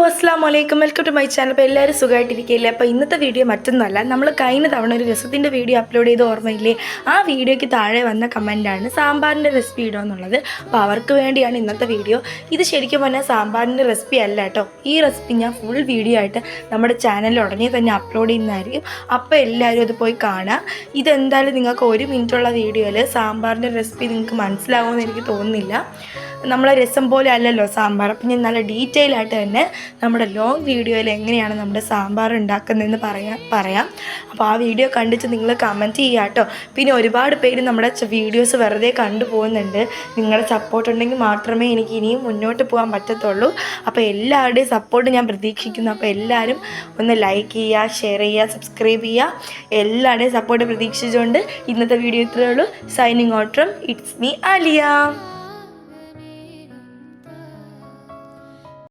അസ്സലാമു അലൈക്കും, welcome to my channel. അപ്പോൾ എല്ലാവരും സുഖമായിട്ടിരിക്കുകയില്ലേ? അപ്പോൾ ഇന്നത്തെ വീഡിയോ മറ്റൊന്നുമല്ല, നമ്മൾ കഴിഞ്ഞ തവണ ഒരു രസത്തിൻ്റെ വീഡിയോ അപ്ലോഡ് ചെയ്ത് ഓർമ്മയില്ലേ? ആ വീഡിയോയ്ക്ക് താഴെ വന്ന കമൻറ്റാണ് സാമ്പാറിൻ്റെ റെസിപ്പി ഇടുമെന്നുള്ളത്. അപ്പോൾ അവർക്ക് വേണ്ടിയാണ് ഇന്നത്തെ വീഡിയോ. ഇത് ശരിക്കും പറഞ്ഞാൽ സാമ്പാറിൻ്റെ റെസിപ്പി അല്ല കേട്ടോ. ഈ റെസിപ്പി ഞാൻ ഫുൾ വീഡിയോ ആയിട്ട് നമ്മുടെ ചാനലിൽ ഉടനെ തന്നെ അപ്ലോഡ് ചെയ്യുന്നതായിരിക്കും. അപ്പോൾ എല്ലാവരും അത് പോയി കാണാം. ഇതെന്തായാലും നിങ്ങൾക്ക് 1 മിനിറ്റുള്ള വീഡിയോയിൽ സാമ്പാറിൻ്റെ റെസിപ്പി നിങ്ങൾക്ക് മനസ്സിലാവുമെന്ന് എനിക്ക് തോന്നുന്നില്ല. നമ്മളെ രസം പോലെ അല്ലല്ലോ സാമ്പാർ. അപ്പം ഞാൻ നല്ല ഡീറ്റെയിൽ ആയിട്ട് തന്നെ നമ്മുടെ ലോങ് വീഡിയോയിൽ എങ്ങനെയാണ് നമ്മുടെ സാമ്പാർ ഉണ്ടാക്കുന്നതെന്ന് പറയാം. അപ്പോൾ ആ വീഡിയോ കണ്ടിട്ട് നിങ്ങൾ കമൻറ്റ് ചെയ്യുക കേട്ടോ. പിന്നെ ഒരുപാട് പേര് നമ്മുടെ വീഡിയോസ് വെറുതെ കണ്ടുപോകുന്നുണ്ട്. നിങ്ങളുടെ സപ്പോർട്ട് ഉണ്ടെങ്കിൽ മാത്രമേ എനിക്ക് ഇനിയും മുന്നോട്ട് പോകാൻ പറ്റത്തുള്ളൂ. അപ്പോൾ എല്ലാവരുടെയും സപ്പോർട്ട് ഞാൻ പ്രതീക്ഷിക്കുന്നു. അപ്പോൾ എല്ലാവരും ഒന്ന് ലൈക്ക് ചെയ്യുക, ഷെയർ ചെയ്യുക, സബ്സ്ക്രൈബ് ചെയ്യുക. എല്ലാവരുടെയും സപ്പോർട്ട് പ്രതീക്ഷിച്ചുകൊണ്ട് ഇന്നത്തെ വീഡിയോ ഇത്രയേ ഉള്ളൂ. Signing out from it's me Alia.